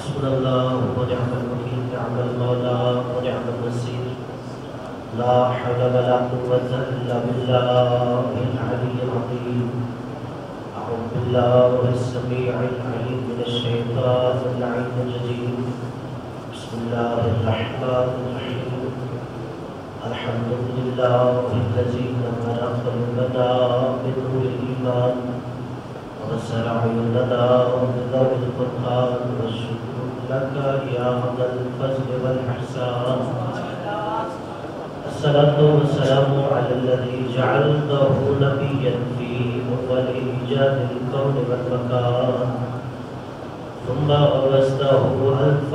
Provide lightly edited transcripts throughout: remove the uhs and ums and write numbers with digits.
حسبنا الله ونعم الوكيل، نعم المولى ونعم النصير، لا حول ولا قوة إلا بالله العلي العظيم. أعوذ بالله السميع العليم من الشيطان اللعين الرجيم. بسم الله الرحمن الرحيم. الحمد لله الذي نور قلوبنا بنور الإيمان وبصر عيوننا بضوء القرآن، والشكر لك يا ذا الفضل والإحسان. الصلاة والسلام على الذي جعلته نبيا في أول إيجاد الكون والمكان، ثم أورثته ألف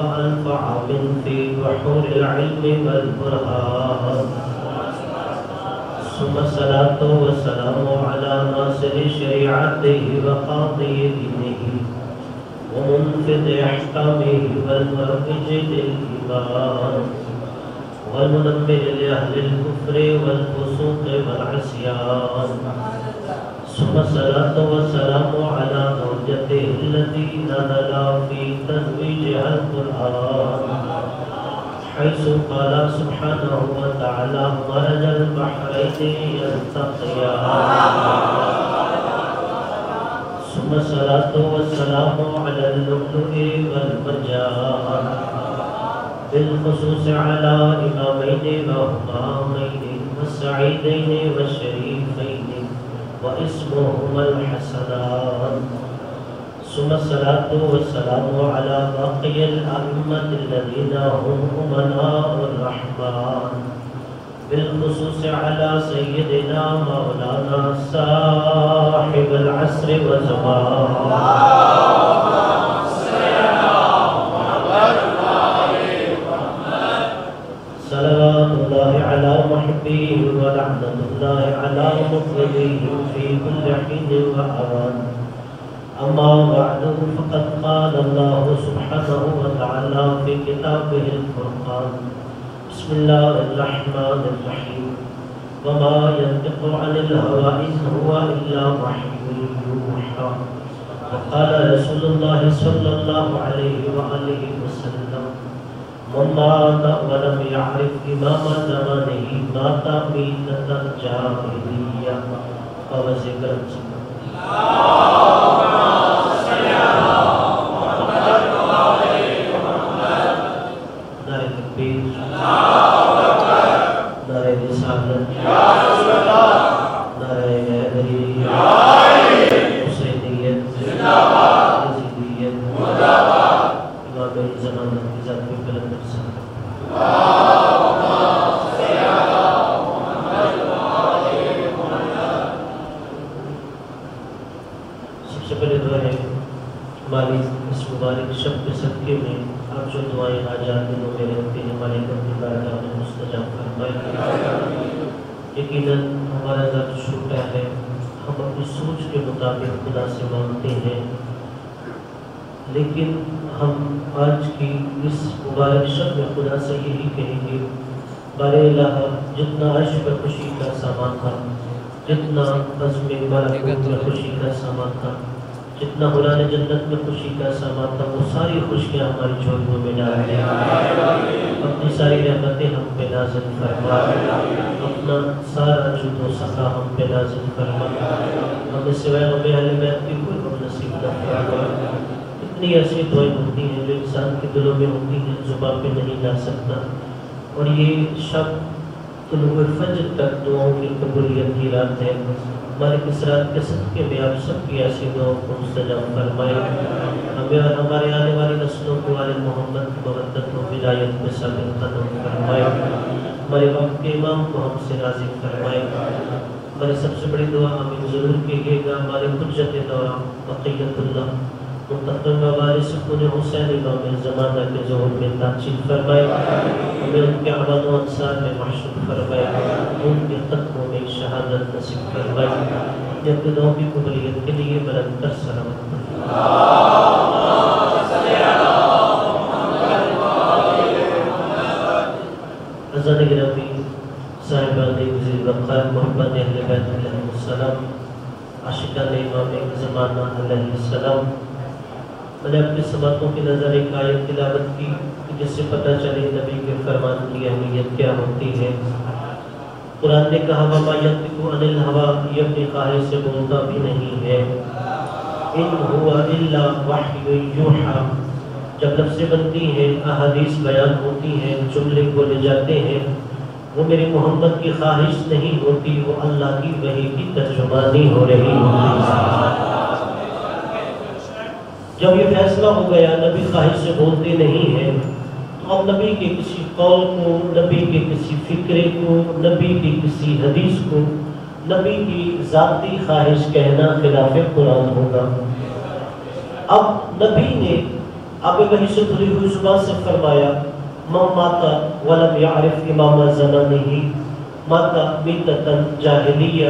عام في بحور العلم والبرهان، ثم الصلاة والسلام على ناصر شريعته وقاضي دينه ومنفذ أحكامه والمروج للإيمان والمنبه لأهل الكفر والفسوق والعصيان، ثم الصلاة والسلام على زوجته التي نزل في تزويجها القرآن، حيث قال سبحانه وتعالى مرج البحرين يلتقيان. ثم الصلاة والسلام على اللؤلؤ والمرجان، بالخصوص على إمامين وهمامين والسعيدين والشريفين واسمهما الحسنان. ثم الصلاة والسلام على باقي الأئمة الذين هم أمناء الرحمن، بالخصوص على سيدنا مولانا صاحب العصر والزمان. صلوات الله على محبيه ولعنة الله على مبغضيه في كل حين وأوان. أما بعد، فقد قال الله سبحانه وتعالى في كتابه الفرقان: بسم الله الرحمن الرحيم، وما ينطق عن الهوى إن هو إلا وحي يوحى. وقال رسول الله صلى الله عليه وآله وسلم: من مات ولم يعرف إمام زمانه مات ميتة الجاهلية. وذكر ہماری اس مبارک شب کے صدقے میں آپ جو دعائیں حاجات دلوں میں رکھتے ہیں ہمارے گھر کی بارگاہ میں مستجاب فرمائے. یقیناً ہمارا ذات چھوٹا ہے، ہم اپنی سوچ کے مطابق خدا سے مانگتے ہیں، لیکن ہم آج کی اس مبارک شب میں خدا سے یہی کہیں گے: بارے الہ، جتنا عرش پر خوشی کا سامان تھا، جتنا بزم ملکوت میں خوشی کا سامان تھا، جتنا قرآن جنت میں خوشی کا سامان تھا، وہ ساری خوشیاں ہماری جھولیوں میں ڈال دیں. اپنی ساری رحمتیں ہم پہ نازل فرما، اپنا سارا جود و سخا ہم پہ نازل فرما. ہمیں سوائے ہمیں اہل بیت کی کوئی غم نصیب نہ فرما. اتنی ایسی دعائیں ہوتی ہیں جو انسان کے دلوں میں ہوتی ہیں، زبان پہ نہیں لا سکتا. اور یہ شب طلوع فجر تک دعاؤں کی قبولیت کی رات ہے. ہمارے اس رات کے صدقے میں آپ سب کی ایسی دعاؤں کو مستجاب فرمائے. ہمیں اور ہمارے آنے والی نسلوں کو آل محمد کی مودت و ولایت میں ثابت قدم فرمائے. ہمارے وقت کے امام کو ہم سے راضی فرمائے. ہماری سب سے بڑی دعا ہمیں ضرور کیجیے گا: ہمارے حجت دعا بقیت اللہ منتقم وارث خون حسین امام زمانہ کے ظہور میں تاثیر فرمائے. ہمیں ان کے اعمال و انصار میں محشور فرمائے. ان کے قدموں میں شہادت نصیب فرمائے. اپنے دعاؤں کی قبولیت کے لیے بلند تر سلامت اذان گرامی، صاحبان عزیز وقار محمد اہل بیت علیہ السلام، عاشقان امام زمانہ علیہ السلام، میں نے اپنی سماعتوں کی نظر ایک آیت تلاوت کی جس سے پتہ چلے نبی کے فرمان کی اہمیت کیا ہوتی ہے۔ قرآن نے کہا وَمَا يَنطِقُ عَنِ الْهَوَىٰ، یہ اپنی خواہش سے بولتا بھی نہیں ہے، إِنْ هُوَ إِلَّا وَحْيٌ يُوحَىٰ۔ جب لفظیں بنتی ہیں، احادیث بیان ہوتی ہیں، جملے بولے جاتے ہیں، وہ میرے محمد کی خواہش نہیں ہوتی، وہ اللہ کی وحی کی ترجمانی ہو رہی ہوتی۔ جب یہ فیصلہ ہو گیا نبی خواہش سے بولتے نہیں ہیں، تو اب نبی کے کسی قول کو، نبی کے کسی فکرے کو، نبی کی کسی حدیث کو، نبی کی ذاتی خواہش کہنا خلاف قرآن ہوگا۔ اب نبی نے اب وحی سے بھری ہوئی زبان سے فرمایا من مات ولم يعرف امام زمانہ مات میتۃ جاہلیہ،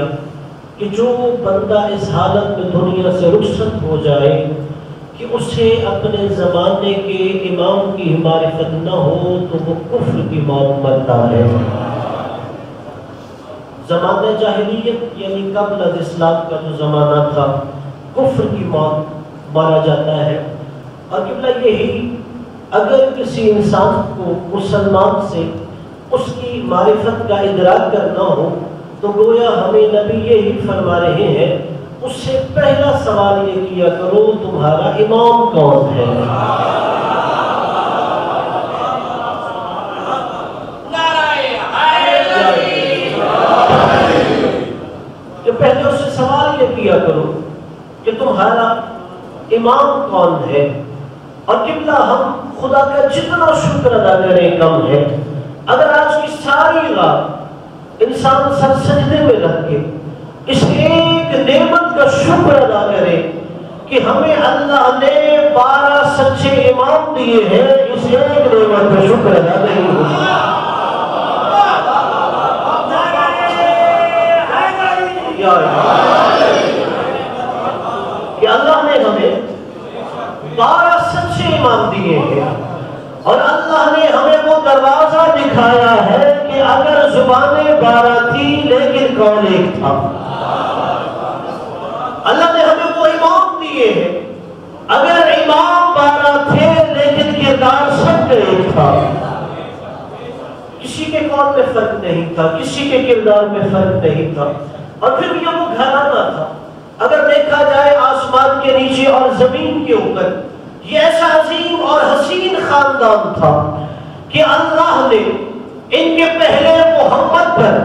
کہ جو بندہ اس حالت میں دنیا سے رخصت ہو جائے کہ اسے اپنے زمانے کے امام کی معرفت نہ ہو تو وہ کفر کی موت مرتا ہے۔ زمانہ جاہلیت یعنی قبل از اسلام کا جو زمانہ تھا، کفر کی موت مارا جاتا ہے۔ اور قبلہ یہی، اگر کسی انسان کو مسلمان سے اس کی معرفت کا ادراک کرنا ہو تو گویا ہمیں نبی یہی فرما رہے ہیں اس سے پہلا سوال یہ کیا کرو تمہارا امام کون ہے۔ کہ پہلے اس سے سوال یہ کیا کرو کہ تمہارا امام کون ہے۔ اور قبلہ ہم خدا کا جتنا شکر ادا کریں کم ہے۔ اگر آج کی ساری رات انسان سر سجدے میں رکھ کے اس ایک نعمت کا شکر ادا کرے کہ ہمیں اللہ نے 12 سچے امام دیے ہیں، اس ایک نعمت کا شکر ادا نہیں ہوگا۔ کہ اللہ نے ہمیں 12 سچے امام دیے ہیں اور اللہ نے ہمیں وہ دروازہ دکھایا ہے کہ اگر زبانیں 12 تھی لیکن قول ایک تھا۔ اللہ نے ہمیں وہ امام دیے ہیں، اگر امام 12 تھے لیکن کردار سب کا ایک تھا، کسی کے قول میں فرق نہیں تھا، کسی کے کردار میں فرق نہیں تھا۔ اور پھر یہ وہ گھرانہ تھا، اگر دیکھا جائے آسمان کے نیچے اور زمین کے اوپر، یہ ایسا عظیم اور حسین خاندان تھا کہ اللہ نے ان کے پہلے محمد پر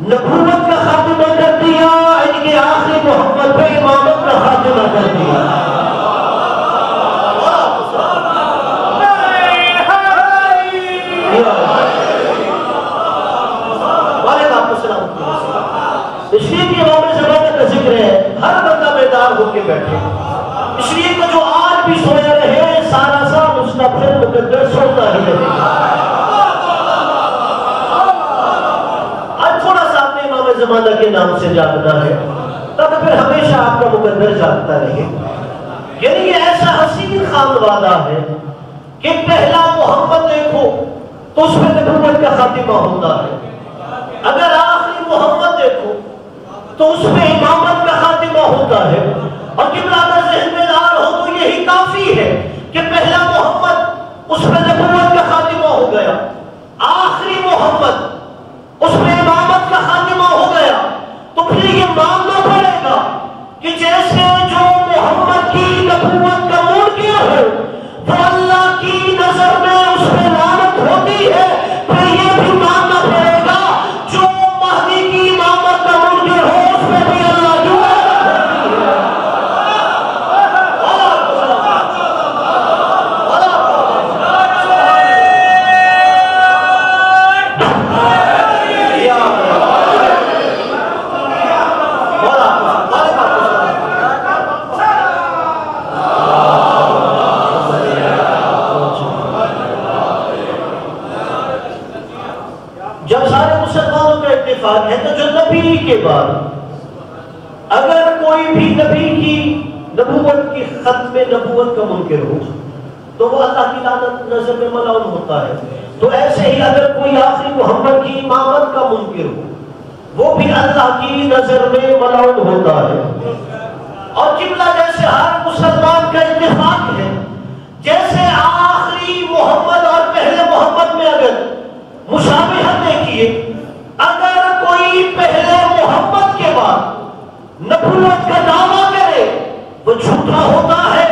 نبوت کا خاتمہ کر دیا، ان کے آخری محمد پر امامت کا خاتمہ کر دیا۔ اس لیے کہ امام زمانہ کا ذکر ہے، ہر بندہ بیدار ہو کے بیٹھے، اس لیے کہ جو آج بھی سویا رہے سارا سال اس کا پھر مقدر سوتا ہی رہے۔ آج تھوڑا سا اپنے امام زمانہ کے نام سے جاگنا ہے تب پھر ہمیشہ آپ کا مقدر جاگتا رہے۔ یعنی یہ ایسا حسین خاندان ہے کہ پہلا محمد دیکھو تو اس میں نبوت کا خاتمہ ہوتا ہے، اگر آخری محمد دیکھو تو اس میں امامت کا خاتمہ ہوتا ہے۔ اور قبلہ اگر ذہن میں دار ہو تو یہی کافی ہے کہ پہلا محمد اس میں نبوت کا خاتمہ ہو گیا، آخری محمد اس میں امامت کا خاتمہ ہو گیا، تو پھر یہ ماننا پڑے گا کہ جیسے جو محمد کی نبوت کا منکر ہے وہ اللہ کی نظر میں اس میں لعنت ہوتی ہے، پھر یہ بھی ماننا پڑے گا جو مہدی کی امامت کا منکر ہو اس میں بھی اللہ جو ہے۔ جب سارے مسلمانوں کا اتفاق ہے تو جو نبی کے بعد اگر کوئی بھی نبی کی نبوت کی ختم نبوت کا منکر ہو تو وہ اللہ کی لعنت نظر میں ملعون ہوتا ہے، تو ایسے ہی اگر کوئی آخری محمد کی امامت کا منکر ہو وہ بھی اللہ کی نظر میں ملعون ہوتا ہے۔ اور قبلہ جیسے ہر مسلمان کا اتفاق ہے جیسے آخری محمد اور پہلے محمد میں اگر مشابہت دیکھیے، اگر کوئی پہلے محمد کے بعد نبوت کا دعویٰ کرے وہ جھوٹا ہوتا ہے،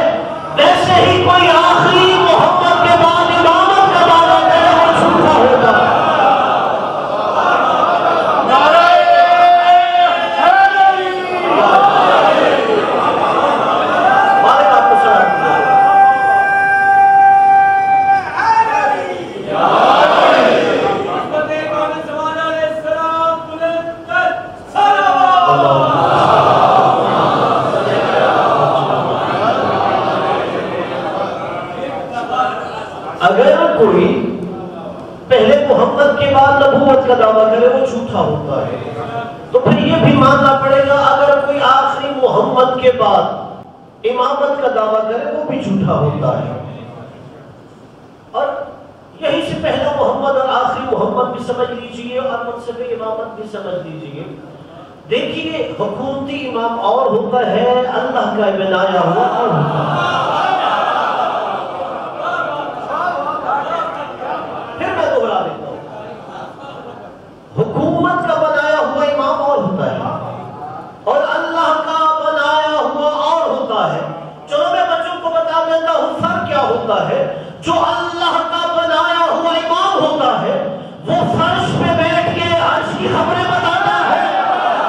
ویسے ہی کوئی آخری محمد کے بعد امامت کا دعویٰ کرے وہ جھوٹا ہوتا ہے۔ اگر کوئی پہلے محمد کے بعد نبوت کا دعویٰ کرے وہ جھوٹا ہوتا ہے، تو پھر یہ بھی ماننا پڑے گا اگر کوئی آخری محمد کے بعد امامت کا دعویٰ کرے وہ بھی جھوٹا ہوتا ہے۔ اور یہی سے پہلا محمد اور آخری محمد بھی سمجھ لیجئے اور منصب امامت بھی سمجھ لیجئے۔ دیکھیے حکومتی امام اور ہوتا ہے، اللہ کا بنایا ہوا اور ہوتا ہے۔ حکومت کا بنایا ہوا امام اور ہوتا ہے اور اللہ کا بنایا ہوا اور ہوتا ہے۔ چلو میں بچوں کو بتا دیتا ہوں فرق کیا ہوتا ہے۔ جو اللہ کا بنایا ہوا امام ہوتا ہے وہ فرش پہ بیٹھ کے عرش کی خبریں بتاتا ہے،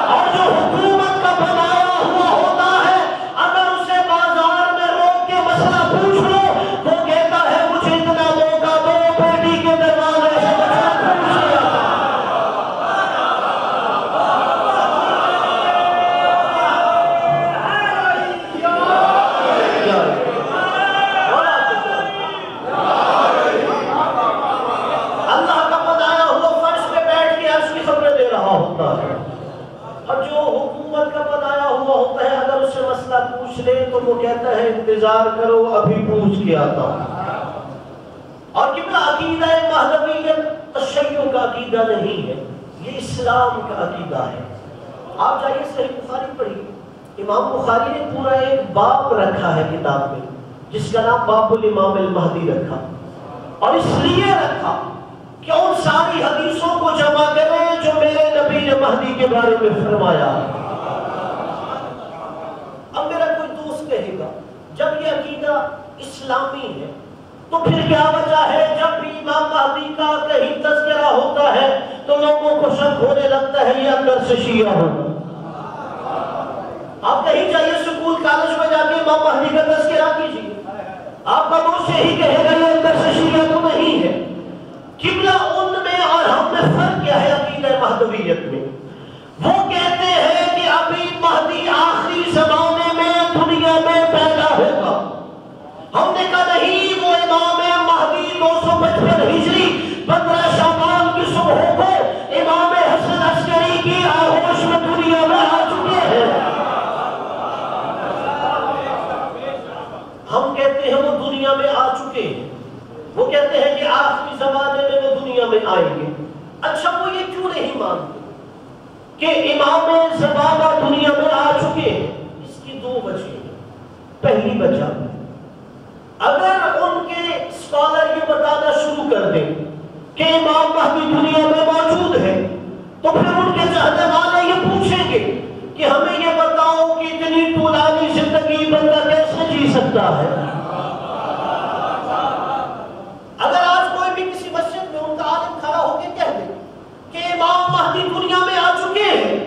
اور جو حکومت کا بنایا ہوا ہوتا ہے اگر اسے بازار میں روک کے مسئلہ پوچھ لو وہ کہتا ہے مجھے اتنا موقع دو، بیٹی کے دروازے سے مسئلہ پوچھ لیا۔ اور جو حکومت کا بنایا ہوا ہوتا ہے اگر اسے مسئلہ پوچھ لے تو وہ کہتا ہے انتظار کرو ابھی پوچھ کے آتا ہوں۔ اور کیونکہ عقیدہ مہدویت تشیع کا عقیدہ نہیں ہے، یہ اسلام کا عقیدہ ہے۔ آپ جائیے صحیح بخاری پڑھیے، امام بخاری نے پورا ایک باب رکھا ہے کتاب میں جس کا نام باب الامام المہدی رکھا، اور اس لیے رکھا کہ ان ساری حدیثوں کو جمع کریں جو میرے نبی نے مہدی کے بارے میں فرمایا۔ اب میرا کوئی دوست کہے گا جب یہ عقیدہ اسلامی ہے تو پھر کیا وجہ ہے جب بھی امام مہدی کا کہیں تذکرہ ہوتا ہے تو لوگوں کو شک ہونے لگتا ہے یہ اندر سے شیعہ ہوگا؟ آپ کہیں جائیے سکول کالج میں جا کے امام مہدی کا تذکرہ کیجیے، آپ کا دوست یہی کہے گا یہ اندر سے شیعہ تو نہیں ہے۔ قبلہ ان میں اور ہم میں فرق کیا ہے عقیدہ مہدویت میں؟ وہ کہتے ہیں کہ ابھی مہدی آخری زمانے میں دنیا میں پیدا ہوگا۔ ہم نے کہا نہیں، وہ امام مہدی 255 ہجری 15 شعبان کی صبح کو امام حسن عسکری کی آغوش میں دنیا میں آ چکے ہیں۔ ہم کہتے ہیں وہ دنیا میں آ چکے ہیں، وہ کہتے ہیں کہ آخری زمانے میں وہ دنیا میں آئیں گے۔ اچھا وہ یہ کیوں نہیں مانتے کہ امام زمانہ دنیا میں آ چکے ہیں؟ اس کی دو وجہ ہیں۔ پہلی وجہ، اگر ان کے اسکالر یہ بتانا شروع کر دیں کہ امام مہدی دنیا میں موجود ہے تو پھر ان کے چاہنے والے یہ پوچھیں گے کہ ہمیں یہ بتاؤ کہ اتنی طولانی زندگی بندہ کیسے جی سکتا ہے۔ اگر آج کوئی بھی کسی مسجد میں ان کا عالم کھڑا ہو کے کہہ دے کہ امام مہدی دنیا میں آ چکے ہیں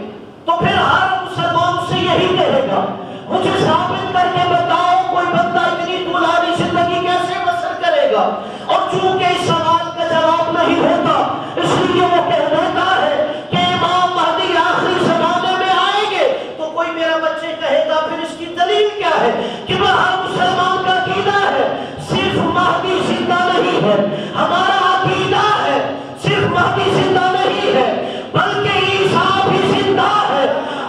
تو پھر ہر مسلمان سے یہی کہے گا مجھے ثابت کر کے بتاؤ کوئی بندہ اتنی طولانی زندگی کیسے بسر کرے گا۔ اور چونکہ اس سوال کا جواب نہیں ہوتا اس لیے وہ کہہ دیتا ہے کہ امام مہدی آخری زمانے میں آئیں گے، تو کوئی میرا بچے کہے گا پھر اس کی دلیل کیا ہے؟ کہ وہ ہر مسلمان کا عقیدہ ہے صرف مہدی زندہ نہیں ہے، ہمارا عقیدہ ہے صرف مہدی زندہ نہیں ہے بلکہ عیسیٰ بھی زندہ ہے۔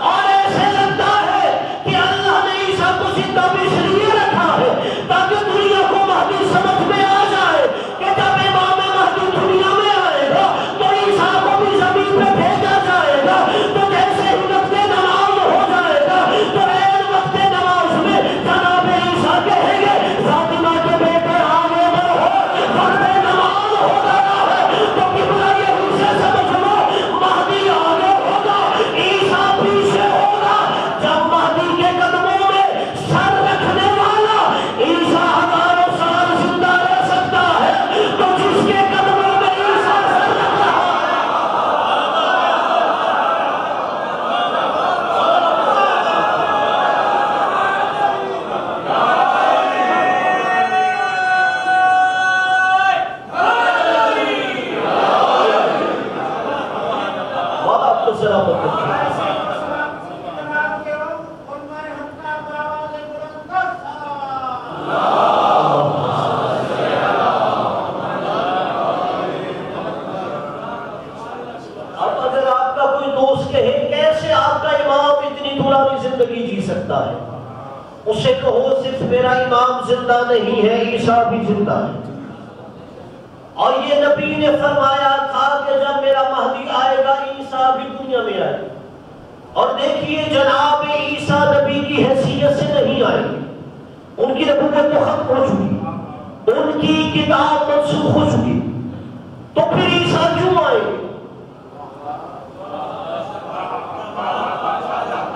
اور ایسے لگتا ہے کہ اللہ نے عیسیٰ کو زندہ بھی اس لیے رکھا ہے تاکہ دنیا کو مہدی سمجھ میں آ جائے کہ جب امام مہدی دنیا میں آئے گا تو عیسیٰ کو بھی زمین پہ بھیجا جائے گا، تو جیسے ہی وقت نماز ہو جائے گا تو وقت نماز میں جناب عیسیٰ کہیں گے فاطمہ کے بیٹے زندہ نہیں ہے، عیسیٰ بھی زندہ ہے۔ اور یہ نبی نے فرمایا تھا کہ جب میرا مہدی آئے گا عیسیٰ بھی دنیا میں آئے گا۔ اور دیکھیے جناب عیسیٰ نبی کی حیثیت سے نہیں آئے، ان کی نبوت تو ختم ہو چکی، ان کی کتاب منسوخ ہو چکی، تو پھر عیسیٰ کیوں آئے؟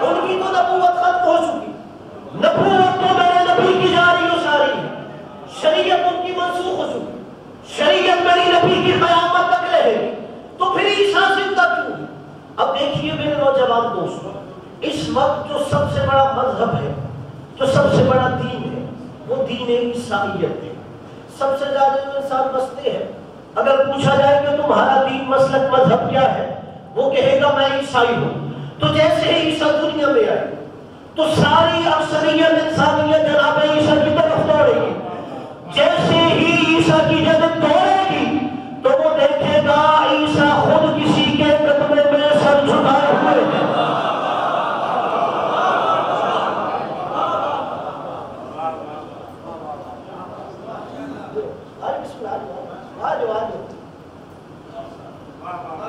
ان کی تو نبوت ختم ہو چکی، نبوت تو میرے نبی کی جاری و ساری ہے، شریعت ان کی منسوخ ہو چکی، شریعت میری نبی کی قیامت تک رہے گی، تو پھر عیسیٰ زندہ کیوں؟ اب دیکھیے میرے نوجوان دوستوں، اس وقت جو سب سے بڑا مذہب ہے، جو سب سے بڑا دین ہے، وہ دین عیسائیت ہے۔ سب سے زیادہ انسان بستے ہیں، اگر پوچھا جائے کہ تمہارا دین مسلک مذہب کیا ہے، وہ کہے گا میں عیسائی ہوں۔ تو جیسے ہی عیسیٰ دنیا میں آئے تو ساری اکثریت انسانیت جناب عیسیٰ کی طرف دوڑے گی۔ جیسے ہی عیسیٰ کی جنت دوڑے گی تو وہ دیکھے گا عیسیٰ خود کسی کے قدمے میں سر جھکائے ہوئے ہیں۔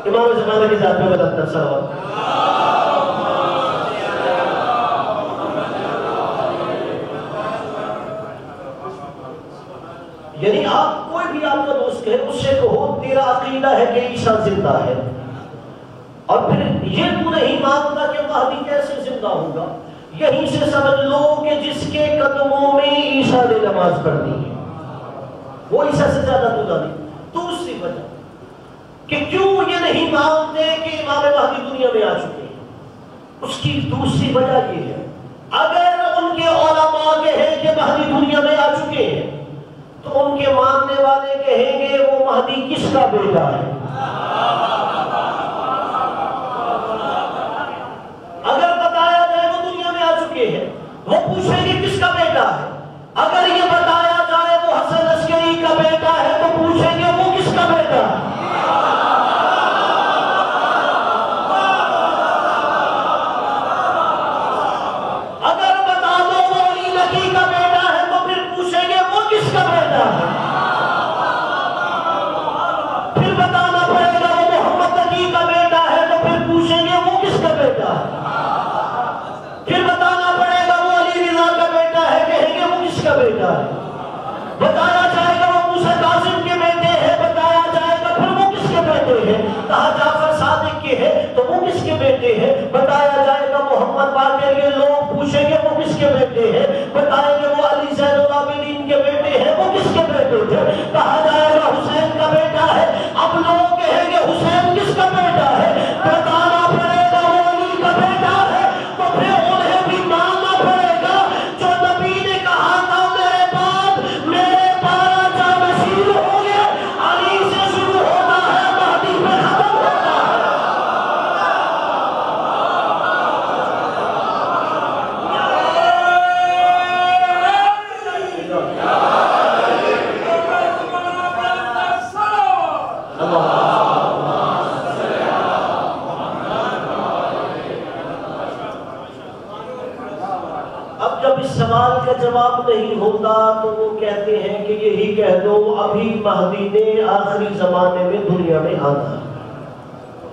امام زمانہ کی ذات میں بدلتا صلوات۔ یعنی آپ کوئی بھی آپ کا دوست کہے، اس سے کہو تیرا عقیدہ ہے کہ عیسیٰ زندہ ہے، اور پھر یہ تو نہیں مانتا کہ مہدی کیسے زندہ ہوگا، یہیں سے سمجھ لو کہ جس کے قدموں میں عیسیٰ نے نماز پڑھنی ہے وہ عیسیٰ سے زیادہ تو نہیں۔ دوسری وجہ کہ کیوں یہ نہیں مانتے کہ امام مہدی دنیا میں آ چکے ہیں، اس کی دوسری وجہ یہ ہے اگر ان کے علماء کہیں کہ مہدی دنیا میں آ چکے ہیں تو ان کے ماننے والے کہیں گے وہ مہدی کس کا بیٹا ہے۔ اگر بتایا جائے وہ دنیا میں آ چکے ہیں، وہ پوچھیں گے کس کا بیٹا ہے۔ اگر یہ بتایا جائے وہ حسن عسکری کا بیٹا ہے تو پوچھیں گے وہ کس کا بیٹا ہے۔ اگر بتا دو وہ علی نقی کا بیٹا ہے تو پھر پوچھیں گے وہ کس کا بیٹا ہے۔ پھر بتانا پڑے گا وہ محمد نقی کا بیٹا ہے تو پھر پوچھیں گے وہ کس کا بیٹا ہے۔ پھر بتانا پڑے گا وہ علی رضا کا بیٹا ہے، کہیں گے وہ کس کا بیٹا ہے۔ بتایا جائے گا وہ موسیٰ کاظم کے بیٹے ہیں، بتایا جائے گا پھر وہ کس کے بیٹے ہیں۔ کہا جعفر صادق کے ہیں تو وہ کس کے بیٹے ہیں۔ بتایا جائے گا محمد باقر، یہ لوگ پوچھیں گے وہ کس کے بیٹے ہیں۔ بتائیں گے وہ علی زین العابدین کے بیٹے ہیں، وہ کس کے بیٹے تھے۔ کہا جائے گا حسین کا بیٹا ہے، اب لوگ کہیں گے حسین کس کا بیٹا ہے۔ بتانا پڑے گا وہ علی کا بیٹا ہے تو پھر انہیں بھی ماننا پڑے گا جو نبی نے کہا تھا میرے بعد میرے 12 جانشین ہوں گے، علی سے شروع ہوتا ہے مہدی پہ ختم ہوتا ہے۔ اب جب اس سوال کا جواب نہیں ہوتا تو وہ کہتے ہیں کہ یہی کہہ دو ابھی مہدی نے آخری زمانے میں دنیا میں آنا ہے،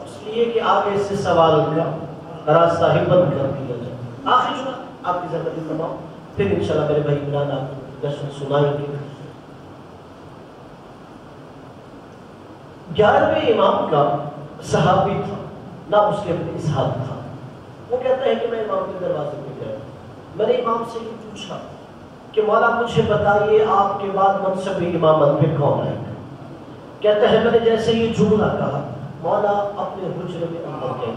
اس لیے کہ آگے سے سوال کا راستہ ہی بند کر دیا جائے۔ آخری جملہ آپ کی زندگی فرماؤ، پھر انشاءاللہ میرے بھائی عمران آپ کو جشن سنائیں گے۔ 11ویں امام کا صحابی تھا، نام اس کے ابن اسحاق تھا۔ وہ کہتا ہے کہ میں امام کے دروازے پہ گیا، میں نے امام سے یہ پوچھا کہ مولا مجھے بتائیے آپ کے بعد منصب امامت پہ کون آئے گا۔ کہتا ہے میں نے جیسے یہ جملہ کہا مولا اپنے حجرے میں اندر گئے،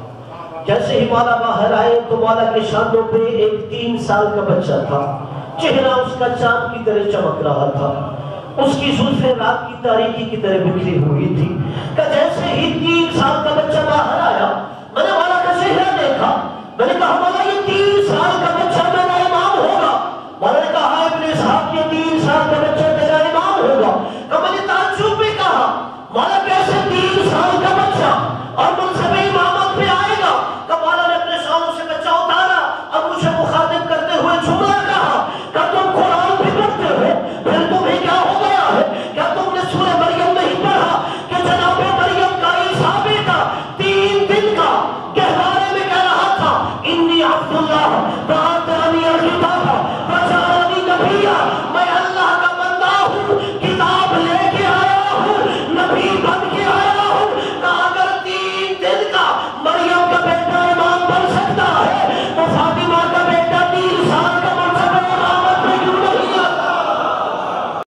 جیسے ہی مولا باہر آئے تو مولا کے شانوں پہ ایک 3 سال کا بچہ تھا، چہرہ اس کا چاند کی طرح چمک رہا تھا، اس کی زلفیں رات کی تاریکی کی طرح بکھری ہوئی تھی۔ کہ جیسے ہی 3 سال کا بچہ باہر آیا میں نے مولا کا چہرہ دیکھا، میں نے کہا مولا یہ 3 سال کا بچہ میرا امام ہوگا۔ مولا نے کہا ابن اسحاق یہ 3 سال کا بچہ میرا امام ہوگا۔ کہ میں نے تعجب میں کہا مولا کیسے 3 سال کا بچہ اور منصب امامت پہ آئے گا۔ کہ مولا نے اپنے شانوں سے بچہ اتارا اور مجھے مخاطب کرتے ہوئے جملہ کہا کہ تم قرآن بھی پڑھتے ہو، عبداللہ